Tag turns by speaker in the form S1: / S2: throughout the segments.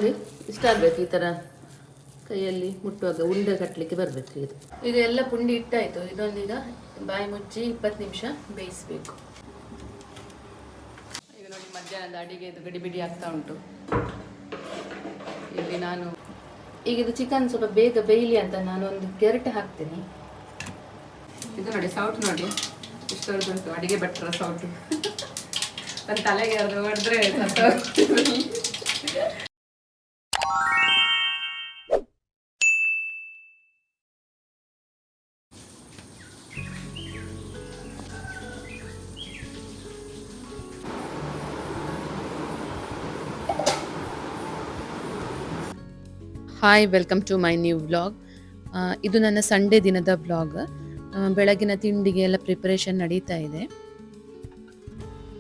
S1: ನೋಡಿ ಇಷ್ಟ ಆಗಬೇಕು, ಈ ಥರ ಕೈಯಲ್ಲಿ ಮುಟ್ಟುವಾಗ ಉಂಡೆ ಕಟ್ಟಲಿಕ್ಕೆ ಬರಬೇಕು. ಈಗ ಎಲ್ಲ ಪುಂಡಿ ಇಟ್ಟಾಯಿತು. ಇದೊಂದೀಗ ಬಾಯಿ ಮುಚ್ಚಿ 20 ನಿಮಿಷ ಬೇಯಿಸಬೇಕು. ಈಗ ನೋಡಿ ಮಧ್ಯಾಹ್ನದ ಅಡಿಗೆ ಇದು ಗಡಿಬಿಡಿ ಆಗ್ತಾ ಉಂಟು. ಇಲ್ಲಿ ನಾನು ಈಗ ಇದು ಚಿಕನ್ ಸ್ವಲ್ಪ ಬೇಗ ಬೇಯಲಿ ಅಂತ ನಾನು ಒಂದು ಕೆರಟೆ ಹಾಕ್ತೀನಿ. ಇದು ನೋಡಿ ಸೌಟ್ ನೋಡಿ ಇಷ್ಟೊಂದು ಅಡಿಗೆ ಭಟ್ರ ಸೌಟು. ನನ್ನ ತಲೆಗೆ ಅದು ಹೊಡೆದ್ರೆ hi, welcome to my new vlog. ಇದು ನನ್ನ ಸಂಡೇ ದಿನದ ವ್ಲಾಗ್. ಬೆಳಗಿನ ತಿಂಡಿಗೆ ಎಲ್ಲ ಪ್ರಿಪರೇಷನ್ ನಡೀತಾ ಇದೆ.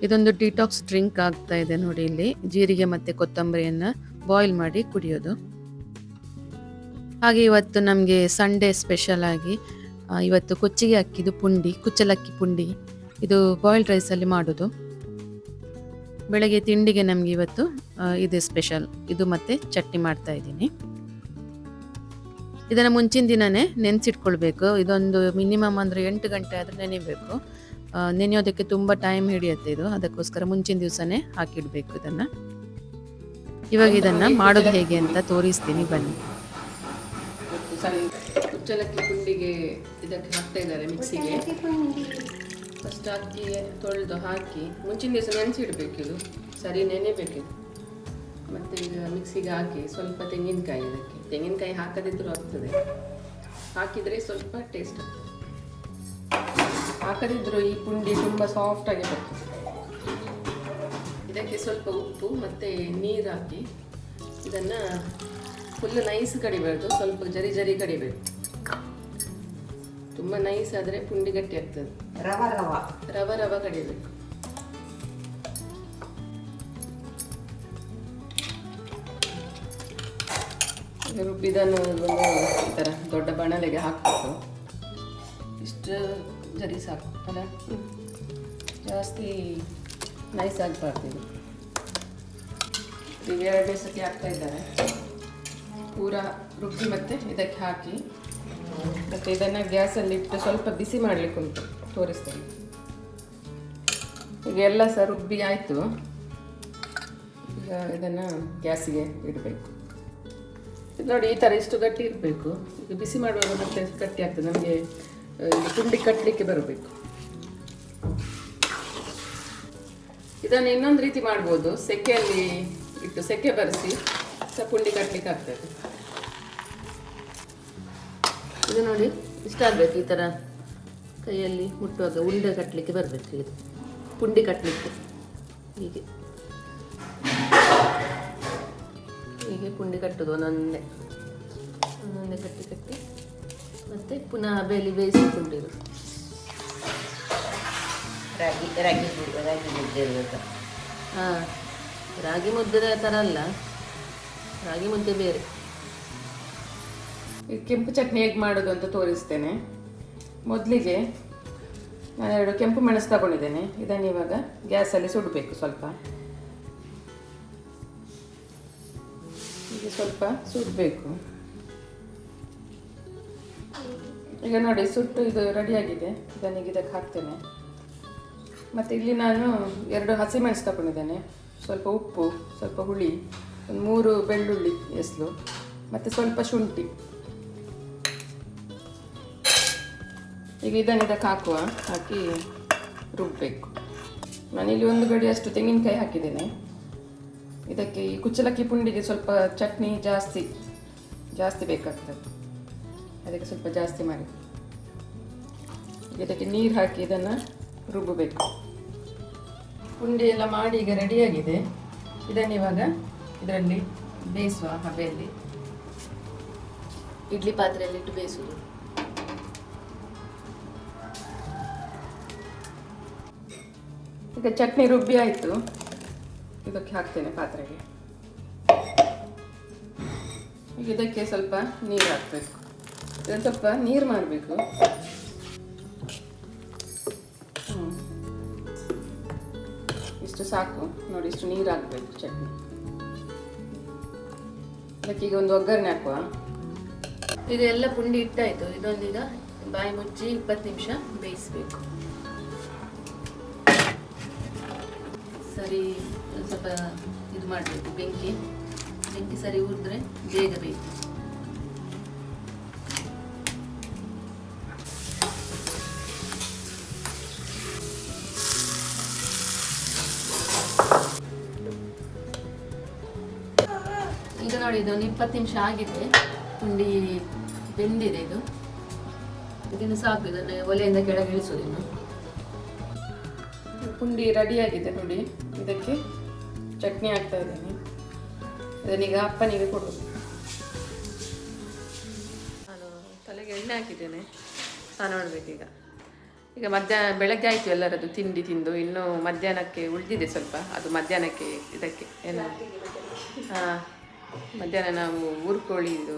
S1: ಇದೊಂದು ಡಿಟಾಕ್ಸ್ ಡ್ರಿಂಕ್ ಆಗ್ತಾ ಇದೆ ನೋಡಿ. ಇಲ್ಲಿ ಜೀರಿಗೆ ಮತ್ತು ಕೊತ್ತಂಬರಿಯನ್ನು ಬಾಯ್ಲ್ ಮಾಡಿ ಕುಡಿಯೋದು. ಹಾಗೆ ಇವತ್ತು ನಮಗೆ ಸಂಡೇ ಸ್ಪೆಷಲ್ ಆಗಿ ಇವತ್ತು ಕೊಚ್ಚಿಗೆ ಅಕ್ಕಿದು ಪುಂಡಿ, ಕುಚ್ಚಲಕ್ಕಿ ಪುಂಡಿ, ಇದು ಬಾಯ್ಲ್ಡ್ ರೈಸಲ್ಲಿ ಮಾಡೋದು. ಬೆಳಗ್ಗೆ ತಿಂಡಿಗೆ ನಮಗೆ ಇವತ್ತು ಇದು ಸ್ಪೆಷಲ್. ಇದು ಮತ್ತು ಚಟ್ನಿ ಮಾಡ್ತಾ ಇದ್ದೀನಿ. ಇದನ್ನು ಮುಂಚಿನ ದಿನವೇ ನೆನೆಸಿಟ್ಕೊಳ್ಬೇಕು. ಇದೊಂದು ಮಿನಿಮಮ್ ಅಂದರೆ 8 ಗಂಟೆ ಆದರೆ ನೆನೆಯಬೇಕು. ನೆನೆಯೋದಕ್ಕೆ ತುಂಬ ಟೈಮ್ ಹಿಡಿಯುತ್ತೆ ಇದು. ಅದಕ್ಕೋಸ್ಕರ ಮುಂಚಿನ ದಿವಸನೇ ಹಾಕಿಡಬೇಕು ಇದನ್ನು. ಇವಾಗ ಇದನ್ನು ಮಾಡೋದು ಹೇಗೆ ಅಂತ ತೋರಿಸ್ತೀನಿ, ಬನ್ನಿ. ಕುಚ್ಚಲಕ್ಕಿ ಪುಂಡಿಗೆ ಇದಕ್ಕೆ ಹಾಕ್ತಾ ಇದ್ದಾರೆ ಮಿಕ್ಸಿಗೆ. ಫಸ್ಟ್ ಅಕ್ಕಿ ತೊಳೆದು ಹಾಕಿ ಮುಂಚಿನ ದಿವಸ ನೆನೆಸಿಡ್ಬೇಕು. ಇದು ಸರಿ ನೆನೆಬೇಕಿದು. ಮತ್ತು ಈಗ ಮಿಕ್ಸಿಗೆ ಹಾಕಿ ಸ್ವಲ್ಪ ತೆಂಗಿನಕಾಯಿ, ಇದಕ್ಕೆ ತೆಂಗಿನಕಾಯಿ ಹಾಕದಿದ್ದರೂ ಆಗ್ತದೆ, ಹಾಕಿದರೆ ಸ್ವಲ್ಪ ಟೇಸ್ಟ್ ಆಗ್ತದೆ. ಹಾಕದಿದ್ದರೂ ಈ ಪುಂಡಿ ತುಂಬ ಸಾಫ್ಟಾಗಿ ಬರ್ತದೆ. ಇದಕ್ಕೆ ಸ್ವಲ್ಪ ಉಪ್ಪು ಮತ್ತು ನೀರು ಹಾಕಿ ಇದನ್ನು ಫುಲ್ ನೈಸ್ ಕಡಿಬಾರ್ದು, ಸ್ವಲ್ಪ ಜರಿ ಜರಿ ಕಡಿಬೇಕು. ತುಂಬ ನೈಸ್ ಆದರೆ ಪುಂಡಿ ಗಟ್ಟಿ ಆಗ್ತದೆ. ರವ ರವ ಕಡಿಬೇಕು. ರುಬ್ಬಿದನ್ನು ಒಂದು ಈ ಥರ ದೊಡ್ಡ ಬಾಣಲೆಗೆ ಹಾಕಬೇಕು. ಇಷ್ಟು ಜರಿ ಸಾಕು ಅಲ್ಲ, ಜಾಸ್ತಿ ನೈಸ್ ಆಗಬಾರ್ದು. ಈಗ 2ನೇ ಸತಿ ಹಾಕ್ತಾ ಇದ್ದಾರೆ. ಪೂರ ರುಬ್ಬಿ ಮತ್ತು ಇದಕ್ಕೆ ಹಾಕಿ ಮತ್ತು ಇದನ್ನು ಗ್ಯಾಸಲ್ಲಿ ಇಟ್ಟು ಸ್ವಲ್ಪ ಬಿಸಿ ಮಾಡಲಿಕ್ಕೆ ಉಂಟು, ತೋರಿಸ್ತೇನೆ. ಈಗ ಎಲ್ಲ ಸಹ ರುಬ್ಬಿ ಆಯಿತು. ಈಗ ಇದನ್ನು ಗ್ಯಾಸಿಗೆ ಇಡಬೇಕು. ನೋಡಿ ಈ ಥರ ಇಷ್ಟು ಗಟ್ಟಿ ಇರಬೇಕು. ಈಗ ಬಿಸಿ ಮಾಡುವಾಗ ಮತ್ತೆ ಗಟ್ಟಿ ಆಗ್ತದೆ. ನಮಗೆ ಪುಂಡಿ ಕಟ್ಟಲಿಕ್ಕೆ ಬರಬೇಕು. ಇದನ್ನು ಇನ್ನೊಂದು ರೀತಿ ಮಾಡ್ಬೋದು, ಸೆಕೆಯಲ್ಲಿ ಇಟ್ಟು ಸೆಕೆ ಬರೆಸಿ ಪುಂಡಿ ಕಟ್ಟಲಿಕ್ಕೆ ಆಗ್ತದೆ. ಇದು ನೋಡಿ ಇಷ್ಟ ಆಗಬೇಕು, ಈ ಥರ ಕೈಯಲ್ಲಿ ಮುಟ್ಟುವಾಗ ಉಂಡೆ ಕಟ್ಟಲಿಕ್ಕೆ ಬರಬೇಕು. ಇದು ಪುಂಡಿ ಕಟ್ಟಲಿಕ್ಕೆ ಹೀಗೆ ಹೀಗೆ ಪುಂಡಿ ಕಟ್ಟೋದು. ಒಂದೊಂದೇ ಕಟ್ಟಿ ಮತ್ತು ಪುನಃ ಬೇಯಿಸಿ ಪುಂಡಿ. ರಾಗಿ ಮುದ್ದೆ ಇರಬೇಕು. ಹಾಂ, ರಾಗಿ ಮುದ್ದೆ ಥರ ಅಲ್ಲ, ರಾಗಿ ಮುದ್ದೆ ಬೇರೆ. ಈ ಕೆಂಪು ಚಟ್ನಿ ಹೇಗೆ ಮಾಡೋದು ಅಂತ ತೋರಿಸ್ತೇನೆ. ಮೊದಲಿಗೆ ನಾನು 2 ಕೆಂಪು ಮೆಣಸು ತಗೊಂಡಿದ್ದೇನೆ. ಇದನ್ನು ಇವಾಗ ಗ್ಯಾಸಲ್ಲಿ ಸುಡಬೇಕು. ಸ್ವಲ್ಪ ಸುಡಬೇಕು. ಈಗ ನೋಡಿ ಸುಟ್ಟು ಇದು ರೆಡಿಯಾಗಿದೆ. ಇದನ್ನೀಗ ಇದಕ್ಕೆ ಹಾಕ್ತೇನೆ. ಮತ್ತು ಇಲ್ಲಿ ನಾನು 2 ಹಸಿಮೆಣಸು ತಗೊಂಡಿದ್ದೇನೆ, ಸ್ವಲ್ಪ ಉಪ್ಪು, ಸ್ವಲ್ಪ ಹುಳಿ, ಒಂದು 3 ಬೆಳ್ಳುಳ್ಳಿ ಎಸ್ಲು ಮತ್ತು ಸ್ವಲ್ಪ ಶುಂಠಿ. ಈಗ ಇದನ್ನು ಇದಕ್ಕೆ ಹಾಕಿ ರುಬ್ಬಬೇಕು. ನಾನಿಲ್ಲಿ 1 ಗಡಿಯಷ್ಟು ತೆಂಗಿನಕಾಯಿ ಹಾಕಿದ್ದೇನೆ. ಇದಕ್ಕೆ ಈ ಕುಚ್ಚಲಕ್ಕಿ ಪುಂಡಿಗೆ ಸ್ವಲ್ಪ ಚಟ್ನಿ ಜಾಸ್ತಿ ಬೇಕಾಗ್ತದೆ, ಅದಕ್ಕೆ ಸ್ವಲ್ಪ ಜಾಸ್ತಿ ಮಾಡಿ ಇದಕ್ಕೆ ನೀರು ಹಾಕಿ ಇದನ್ನು ರುಬ್ಬಬೇಕು. ಪುಂಡಿ ಎಲ್ಲ ಮಾಡಿ ಈಗ ರೆಡಿಯಾಗಿದೆ. ಇದನ್ನು ಇವಾಗ ಇದರಲ್ಲಿ ಬೇಯಿಸುವ. ಹಬೆಯಲ್ಲಿ ಇಡ್ಲಿ ಪಾತ್ರೆಯಲ್ಲಿ ಇಟ್ಟು ಬೇಯಿಸುವುದು. ಈಗ ಚಟ್ನಿ ರುಬ್ಬಿ ಆಯಿತು. ಇದಕ್ಕೆ ಹಾಕ್ತೇನೆ ಪಾತ್ರೆಗೆ. ಈಗ ಇದಕ್ಕೆ ಸ್ವಲ್ಪ ನೀರು ಹಾಕಬೇಕು. ಇದನ್ನು ಸ್ವಲ್ಪ ನೀರು ಮಾಡಬೇಕು. ಇಷ್ಟು ಸಾಕು ನೋಡಿ, ಇಷ್ಟು ನೀರು ಹಾಕಬೇಕು ಚಟ್ನಿ. ಅದಕ್ಕೀಗ ಒಂದು ಒಗ್ಗರಣೆ ಹಾಕುವ. ಇದೆಲ್ಲ ಪುಂಡಿ ಇಟ್ಟಾಯಿತು. ಇದೊಂದೀಗ ಬಾಯಿ ಮುಚ್ಚಿ 20 ನಿಮಿಷ ಬೇಯಿಸಬೇಕು. ಸರಿ ಸ್ವಲ್ಪ ಇದು ಮಾಡಬೇಕು, ಬೆಂಕಿ ಸರಿ ಉರಿದ್ರೆ ಬೇಗ ಬೇಯ್ತು. ಈಗ ನೋಡಿ ಇದೊಂದು 20 ನಿಮಿಷ ಆಗಿದೆ. ಪುಂಡಿ ಬೆಂದಿದೆ. ಇದನ್ನು ಸಾಕು. ಇದನ್ನು ಒಲೆಯಿಂದ ಕೆಳಗೆ ಇಳಿಸೋದಿನ್ನು. ಪುಂಡಿ ರೆಡಿಯಾಗಿದೆ ನೋಡಿ. ಇದಕ್ಕೆ ಚಟ್ನಿ ಹಾಕ್ತಾ ಇದ್ದೀನಿ. ಇದನ್ನೀಗ ಅಪ್ಪನಿಗೆ ಕೊಡೋದು. ನಾನು ತಲೆಗೆ ಎಣ್ಣೆ ಹಾಕಿದ್ದೇನೆ, ಸ್ನಾನ ಮಾಡಬೇಕೀಗ. ಈಗ ಮಧ್ಯಾಹ್ನ ಬೆಳಗ್ಗೆ ಆಯಿತು ಎಲ್ಲರದ್ದು ತಿಂಡಿ ತಿಂದು. ಇನ್ನು ಮಧ್ಯಾಹ್ನಕ್ಕೆ ಉಳಿದಿದೆ ಸ್ವಲ್ಪ. ಅದು ಮಧ್ಯಾಹ್ನಕ್ಕೆ ಇದಕ್ಕೆ ಏನು ಮಧ್ಯಾಹ್ನ ನಾವು ಊರ್ಕೋಳಿದು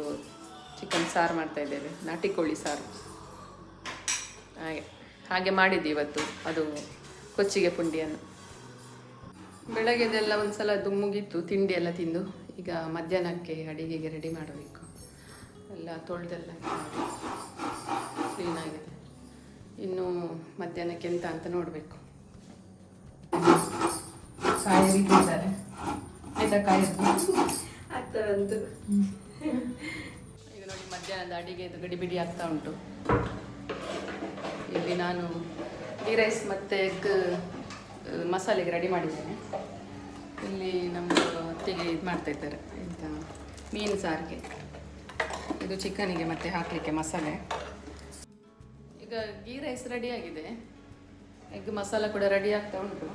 S1: ಚಿಕನ್ ಸಾರು ಮಾಡ್ತಾ ಇದ್ದೇವೆ. ನಾಟಿ ಕೋಳಿ ಸಾರು ಹಾಗೆ ಮಾಡಿದ್ವಿ ಇವತ್ತು. ಅದು ಕೊಚ್ಚಿಗೆ ಪುಂಡಿಯನ್ನು. ಬೆಳಗ್ಗೆದೆಲ್ಲ ಒಂದ್ಸಲ ಅದು ಮುಗೀತು ತಿಂಡಿ ಎಲ್ಲ ತಿಂದು. ಈಗ ಮಧ್ಯಾಹ್ನಕ್ಕೆ ಅಡಿಗೆಗೆ ರೆಡಿ ಮಾಡಬೇಕು. ಎಲ್ಲ ತೊಳೆದೆಲ್ಲ ಕ್ಲೀನಾಗಿದೆ. ಇನ್ನು ಮಧ್ಯಾಹ್ನಕ್ಕೆ ಎಂತ ಅಂತ ನೋಡಬೇಕು. ಕಾಯಿ ಇಟ್ಟಿದ್ದಾರೆ. ಆಯ್ತಾ ಕಾಯಿ ಆಗ್ತಾರಂತು. ಈಗ ನೋಡಿ ಮಧ್ಯಾಹ್ನದ ಅಡಿಗೆದು ಗಡಿಬಿಡಿ ಆಗ್ತಾ ಉಂಟು. ಇಲ್ಲಿ ನಾನು ಗೀ ರೈಸ್ ಮತ್ತು ಎಗ್ ಮಸಾಲೆಗೆ ರೆಡಿ ಮಾಡಿದ್ದೇನೆ. ಇಲ್ಲಿ ನಮ್ಮ ಅತ್ತಿಗೆ ಇದು ಮಾಡ್ತಾ ಇದ್ದಾರೆ, ಎಂತ ಮೀನು ಸಾರಿಗೆ. ಇದು ಚಿಕನಿಗೆ ಮತ್ತೆ ಹಾಕಲಿಕ್ಕೆ ಮಸಾಲೆ. ಈಗ ಗೀ ರೈಸ್ ರೆಡಿಯಾಗಿದೆ. ಎಗ್ ಮಸಾಲ ಕೂಡ ರೆಡಿ ಆಗ್ತಾ ಉಂಟು.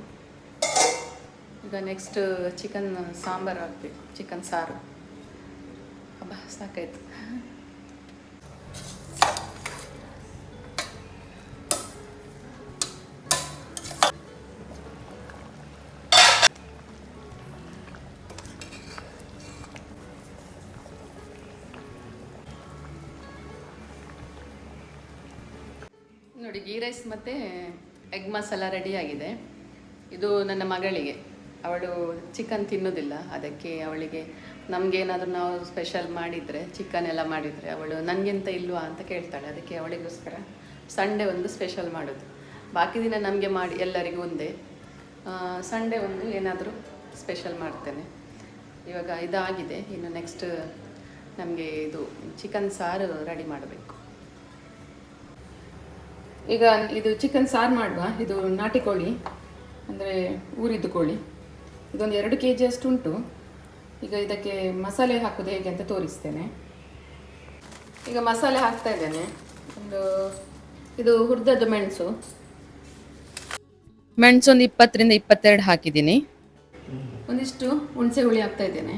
S1: ಈಗ ನೆಕ್ಸ್ಟ್ ಚಿಕನ್ ಸಾಂಬಾರು ಹಾಕಬೇಕು, ಚಿಕನ್ ಸಾರು. ಅಬ್ಬಾ ಸಾಕಾಯ್ತು. ನೋಡಿ ಗೀ ರೈಸ್ ಮತ್ತು ಎಗ್ ಮಸಾಲ ರೆಡಿಯಾಗಿದೆ. ಇದು ನನ್ನ ಮಗಳಿಗೆ. ಅವಳು ಚಿಕನ್ ತಿನ್ನೋದಿಲ್ಲ. ಅದಕ್ಕೆ ಅವಳಿಗೆ ನಮಗೇನಾದರೂ ನಾವು ಸ್ಪೆಷಲ್ ಮಾಡಿದರೆ, ಚಿಕನ್ ಎಲ್ಲ ಮಾಡಿದರೆ ಅವಳು ನನಗೆಂತ ಇಲ್ವಾ ಅಂತ ಕೇಳ್ತಾಳೆ. ಅದಕ್ಕೆ ಅವಳಿಗೋಸ್ಕರ ಸಂಡೇ ಒಂದು ಸ್ಪೆಷಲ್ ಮಾಡೋದು. ಬಾಕಿ ದಿನ ನಮಗೆ ಮಾಡಿ ಎಲ್ಲರಿಗೂ ಒಂದೇ. ಸಂಡೇ ಒಂದು ಏನಾದರೂ ಸ್ಪೆಷಲ್ ಮಾಡ್ತೇನೆ. ಇವಾಗ ಇದಾಗಿದೆ. ಇನ್ನು ನೆಕ್ಸ್ಟ್ ನಮಗೆ ಇದು ಚಿಕನ್ ಸಾರು ರೆಡಿ ಮಾಡಬೇಕು. ಈಗ ಇದು ಚಿಕನ್ ಸಾರು ಮಾಡುವ. ಇದು ನಾಟಿ ಕೋಳಿ, ಅಂದರೆ ಊರಿದ್ದು ಕೋಳಿ. ಇದೊಂದು 2 kg ಅಷ್ಟು ಉಂಟು. ಈಗ ಇದಕ್ಕೆ ಮಸಾಲೆ ಹಾಕೋದು ಹೇಗೆ ಅಂತ ತೋರಿಸ್ತೇನೆ. ಈಗ ಮಸಾಲೆ ಹಾಕ್ತಾ ಇದ್ದೇನೆ. ಇದು ಹುರಿದದ್ದು ಮೆಣಸು ಒಂದು 20ರಿಂದ 22 ಹಾಕಿದ್ದೀನಿ. ಒಂದಿಷ್ಟು ಹುಣಸೆ ಹುಳಿ ಹಾಕ್ತಾ ಇದ್ದೇನೆ.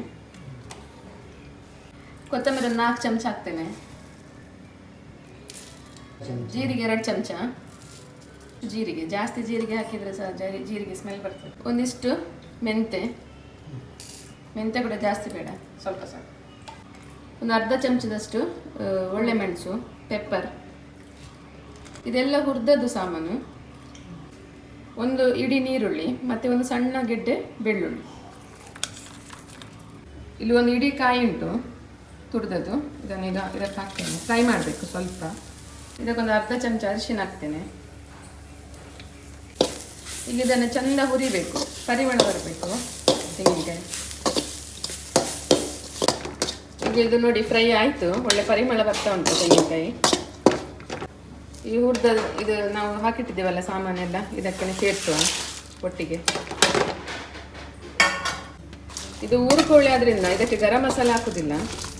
S1: ಕೊತ್ತಂಬರಿ ಒಂದು 4 ಚಮಚ ಹಾಕ್ತೇನೆ. ಜೀರಿಗೆ 2 ಚಮಚ. ಜೀರಿಗೆ ಜಾಸ್ತಿ ಜೀರಿಗೆ ಹಾಕಿದರೆ ಸಹ ಜೀರಿಗೆ ಸ್ಮೆಲ್ ಬರ್ತದೆ. ಒಂದಿಷ್ಟು ಮೆಂತೆ ಕೂಡ ಜಾಸ್ತಿ ಬೇಡ, ಸ್ವಲ್ಪ ಸಾಕು. ಒಂದು ಅರ್ಧ ಚಮಚದಷ್ಟು ಒಳ್ಳೆ ಮೆಣಸು, ಪೆಪ್ಪರ್. ಇದೆಲ್ಲ ಹುರಿದದ್ದು ಸಾಮಾನು. ಒಂದು ಇಡೀ ನೀರುಳ್ಳಿ ಮತ್ತು ಒಂದು ಸಣ್ಣ ಗೆಡ್ಡೆ ಬೆಳ್ಳುಳ್ಳಿ. ಇಲ್ಲಿ ಒಂದು ಇಡೀ ಕಾಯಿ ಉಂಟು ತುರಿದದ್ದು. ಇದನ್ನೀಗ ಇದಕ್ಕೆ ಹಾಕ್ತೇನೆ. ಫ್ರೈ ಮಾಡಬೇಕು ಸ್ವಲ್ಪ. ಇದಕ್ಕೊಂದು ಅರ್ಧ ಚಮಚ ಅರಿಶಿನ ಹಾಕ್ತೇನೆ. ಈಗ ಇದನ್ನು ಚೆಂದ ಹುರಿಬೇಕು, ಪರಿಮಳ ಬರಬೇಕು ತೆಂಗಿನಕಾಯಿ. ಈಗ ಇದು ನೋಡಿ ಫ್ರೈ ಆಯಿತು, ಒಳ್ಳೆ ಪರಿಮಳ ಬರ್ತಾ ಉಂಟು ತೆಂಗಿನಕಾಯಿ. ಈ ಹುರಿದ ಇದು ನಾವು ಹಾಕಿಟ್ಟಿದ್ದೇವಲ್ಲ ಸಾಮಾನೆಲ್ಲ, ಇದಕ್ಕೆ ಸೇರಿಸುವ ಒಟ್ಟಿಗೆ. ಇದು ಊರುಕೋಳಿ ಆದ್ರಿಂದ ಇದಕ್ಕೆ ಗರಂ ಮಸಾಲೆ ಹಾಕುದಿಲ್ಲ,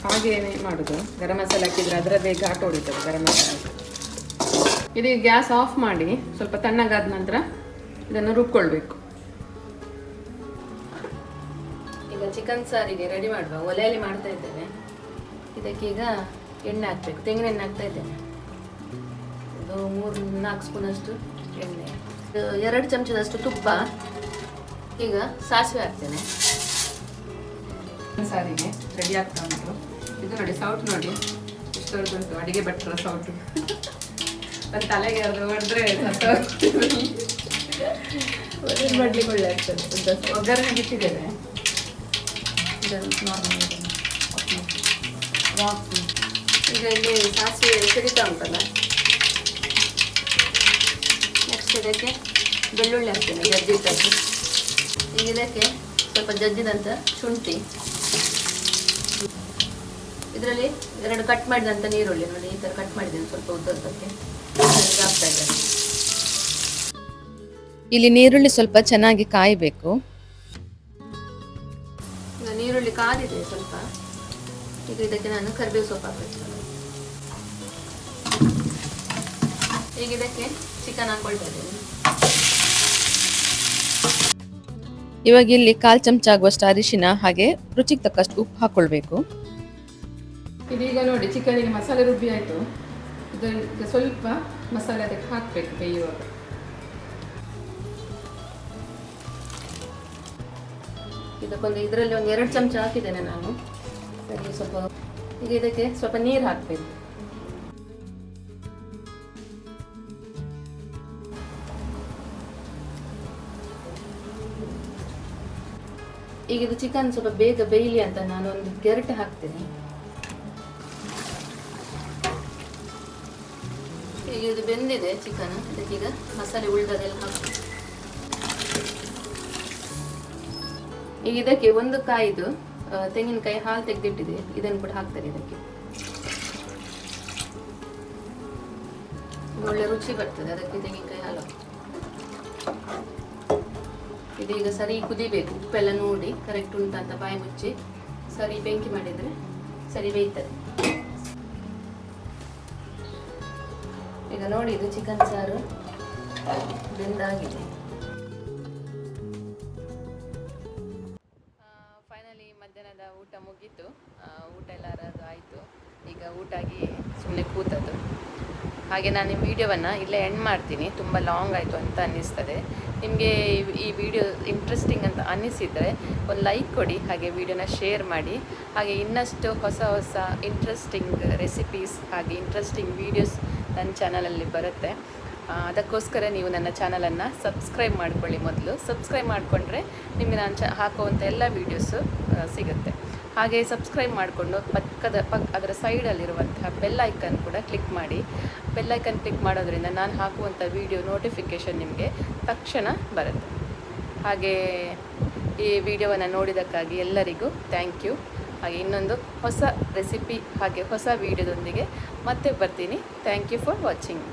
S1: ಹಾಗೇನೆ ಮಾಡೋದು. ಗರಂ ಮಸಾಲೆ ಹಾಕಿದ್ರೆ ಅದರದ್ದೇ ಘಾಟ ಹೊಡಿತದೆ ಗರಂ ಮಸಾಲೆ. ಇದೀಗ ಗ್ಯಾಸ್ ಆಫ್ ಮಾಡಿ ಸ್ವಲ್ಪ ತಣ್ಣಗಾದ ನಂತರ ಇದನ್ನು ರುಬ್ಕೊಳ್ಬೇಕು. ಈಗ ಚಿಕನ್ ಸಾರಿಗೆ ರೆಡಿ ಮಾಡುವ. ಒಲೆಯಲ್ಲಿ ಮಾಡ್ತಾ ಇದ್ದೇನೆ. ಇದಕ್ಕೀಗ ಎಣ್ಣೆ ಹಾಕಬೇಕು. ತೆಂಗಿನ ಎಣ್ಣೆ ಹಾಕ್ತಾ ಇದ್ದೇನೆ. ಇದು 3-4 ಸ್ಪೂನಷ್ಟು ಎಣ್ಣೆ, 2 ಚಮಚದಷ್ಟು ತುಪ್ಪ. ಈಗ ಸಾಸಿವೆ ಹಾಕ್ತೇನೆ. ಸಾರಿಗೆ ರೆಡಿ ಆಗ್ತಾ ಉಂಟು. ಇದು ನೋಡಿ ಸೌಟ್ ನೋಡಿ ಎಷ್ಟು ದೊಡ್ಡದುಂಟು, ಅಡಿಗೆ ಭಟ್ರ ಸೌಟು. ಒಂದು ತಲೆಗೆ ಅದು ಹೊಡೆದ್ರೆ ಮಾಡ್ಲಿಕ್ಕೆ ಒಳ್ಳೆ ಆಗ್ತದೆ. ಒಗ್ಗರಣೆ ಬಿಟ್ಟಿದ್ದೇನೆ. ಇದನ್ನು ನಾರ್ಮಲ್ ಈಗ ಇಲ್ಲಿ ಸಾಸಿವೆ ಸಿಡಿತಾ ಉಂಟಲ್ಲ, ನೆಕ್ಸ್ಟ್ ಇದಕ್ಕೆ ಬೆಳ್ಳುಳ್ಳಿ ಹಾಕ್ತೇನೆ ಜಜ್ಜಿಟ್ಟದ್ದು. ಈಗ ಇದಕ್ಕೆ ಸ್ವಲ್ಪ ಜಜ್ಜಿದಂಥ ಶುಂಠಿ, ಇದರಲ್ಲಿ 2 ಕಟ್ ಮಾಡಿದಂಥ ನೀರುಳ್ಳಿ ನೋಡಿ, ಈ ಥರ ಕಟ್ ಮಾಡಿದ್ದೇನೆ ಸ್ವಲ್ಪ ಉದ್ದಕ್ಕೆ ಹಾಕ್ತಾ ಇದ್ದೇನೆ.
S2: ಇಲ್ಲಿ ನೀರುಳ್ಳಿ ಸ್ವಲ್ಪ ಚೆನ್ನಾಗಿ ಕಾಯಬೇಕು.
S1: ಈಗ ನೀರುಳ್ಳಿ ಕಾದಿದೆ ಸ್ವಲ್ಪ. ಈಗ ಇದಕ್ಕೆ ನಾನು ಕರಿಬೇವು ಸೊಪ್ಪು ಹಾಕಬೇಕು. ಈಗ ಇದಕ್ಕೆ ಚಿಕನ್ ಹಾಕೊಳ್ತಾ ಇದ್ದೇನೆ.
S2: ಇವಾಗ ಇಲ್ಲಿ 1/4 ಚಮಚ ಆಗುವಷ್ಟು ಅರಿಶಿನ ಹಾಗೆ ರುಚಿಗೆ ತಕ್ಕಷ್ಟು ಉಪ್ಪು ಹಾಕೊಳ್ಬೇಕು.
S1: ಇದೀಗ ನೋಡಿ ಚಿಕನಿಗೆ ಮಸಾಲೆ ರುಬ್ಬಿ ಆಯಿತು. ಈಗ ಸ್ವಲ್ಪ ಮಸಾಲೆ ಅದಕ್ಕೆ ಹಾಕಬೇಕು ಬೇಯುವಾಗ. ಇದಕ್ಕೊಂದು ಇದರಲ್ಲಿ ಒಂದು 2 ಚಮಚ ಹಾಕಿದ್ದೇನೆ ನಾನು. ಸರಿ ಸ್ವಲ್ಪ ಈಗ ಇದಕ್ಕೆ ಸ್ವಲ್ಪ ನೀರು ಹಾಕಬೇಕು. ಈಗ ಇದು ಚಿಕನ್ ಸ್ವಲ್ಪ ಬೇಗ ಬೇಯಲಿ ಅಂತ ನಾನು ಒಂದು ಗೆರಟೆ ಹಾಕ್ತೇನೆ. ಈಗ ಇದು ಬೆಂದಿದೆ ಚಿಕನ್, ಅದಕ್ಕೀಗ ಮಸಾಲೆ ಉಳಿದದೆಲ್ಲ ಹಾಕ್ತೀನಿ. ಈಗ ಇದಕ್ಕೆ 1 ಕಾಯಿದು ತೆಂಗಿನಕಾಯಿ ಹಾಲು ತೆಗೆದಿಟ್ಟಿದೆ, ಇದನ್ನು ಕೂಡ ಹಾಕ್ತಾರೆ ಇದಕ್ಕೆ. ಒಳ್ಳೆ ರುಚಿ ಬರ್ತದೆ ಅದಕ್ಕೆ ತೆಂಗಿನಕಾಯಿ ಹಾಲು. ಇದೀಗ ಸರಿ ಕುದಿಬೇಕು, ಉಪ್ಪೆಲ್ಲ ನೋಡಿ ಕರೆಕ್ಟ್ ಉಂಟು ಅಂತ ಬಾಯಿ ಮುಚ್ಚಿ ಸರಿ ಬೆಂಕಿ ಮಾಡಿದರೆ ಸರಿ ಬೇಯ್ತದೆ. ಈಗ ನೋಡಿ ಇದು ಚಿಕನ್ ಸಾರು ಬೆಂದಾಗಿದೆ.
S2: ಫೈನಲಿ ಮಧ್ಯಾಹ್ನದ ಊಟ ಮುಗೀತು. ಊಟ ಎಲ್ಲರದು ಆಯಿತು. ಈಗ ಊಟ ಆಗಿ ಸುಮ್ಮನೆ ಕೂತದ್ದು. ಹಾಗೆ ನಾನು ಈ ವಿಡಿಯೋವನ್ನು ಇಲ್ಲೇ ಎಂಡ್ ಮಾಡ್ತೀನಿ. ತುಂಬ ಲಾಂಗ್ ಆಯಿತು ಅಂತ ಅನ್ನಿಸ್ತದೆ. ನಿಮಗೆ ಈ ವಿಡಿಯೋ ಇಂಟ್ರೆಸ್ಟಿಂಗ್ ಅಂತ ಅನ್ನಿಸಿದರೆ ಒಂದು ಲೈಕ್ ಕೊಡಿ, ಹಾಗೆ ವಿಡಿಯೋನ ಶೇರ್ ಮಾಡಿ. ಹಾಗೆ ಇನ್ನಷ್ಟು ಹೊಸ ಹೊಸ ಇಂಟ್ರೆಸ್ಟಿಂಗ್ ರೆಸಿಪೀಸ್ ಹಾಗೆ ಇಂಟ್ರೆಸ್ಟಿಂಗ್ ವೀಡಿಯೋಸ್ ನನ್ನ ಚಾನಲಲ್ಲಿ ಬರುತ್ತೆ. ಅದಕ್ಕೋಸ್ಕರ ನೀವು ನನ್ನ ಚಾನಲನ್ನು ಸಬ್ಸ್ಕ್ರೈಬ್ ಮಾಡಿಕೊಳ್ಳಿ. ಮೊದಲು ಸಬ್ಸ್ಕ್ರೈಬ್ ಮಾಡಿಕೊಂಡ್ರೆ ನಿಮಗೆ ನಾನು ಹಾಕುವಂಥ ಎಲ್ಲ ವೀಡಿಯೋಸು ಸಿಗುತ್ತೆ. ಹಾಗೆ ಸಬ್ಸ್ಕ್ರೈಬ್ ಮಾಡಿಕೊಂಡು ಅದರ ಸೈಡಲ್ಲಿರುವಂತಹ ಬೆಲ್ ಐಕನ್ ಕೂಡ ಕ್ಲಿಕ್ ಮಾಡಿ. ಬೆಲ್ ಐಕನ್ ಕ್ಲಿಕ್ ಮಾಡೋದ್ರಿಂದ ನಾನು ಹಾಕುವಂಥ ವೀಡಿಯೋ ನೋಟಿಫಿಕೇಷನ್ ನಿಮಗೆ ತಕ್ಷಣ ಬರುತ್ತೆ. ಹಾಗೆ ಈ ವಿಡಿಯೋವನ್ನು ನೋಡಿದ್ದಕ್ಕಾಗಿ ಎಲ್ಲರಿಗೂ ಥ್ಯಾಂಕ್ ಯು. ಹಾಗೆ ಇನ್ನೊಂದು ಹೊಸ ರೆಸಿಪಿ ಹಾಗೆ ಹೊಸ ವೀಡಿಯೋದೊಂದಿಗೆ ಮತ್ತೆ ಬರ್ತೀನಿ. Thank you for watching.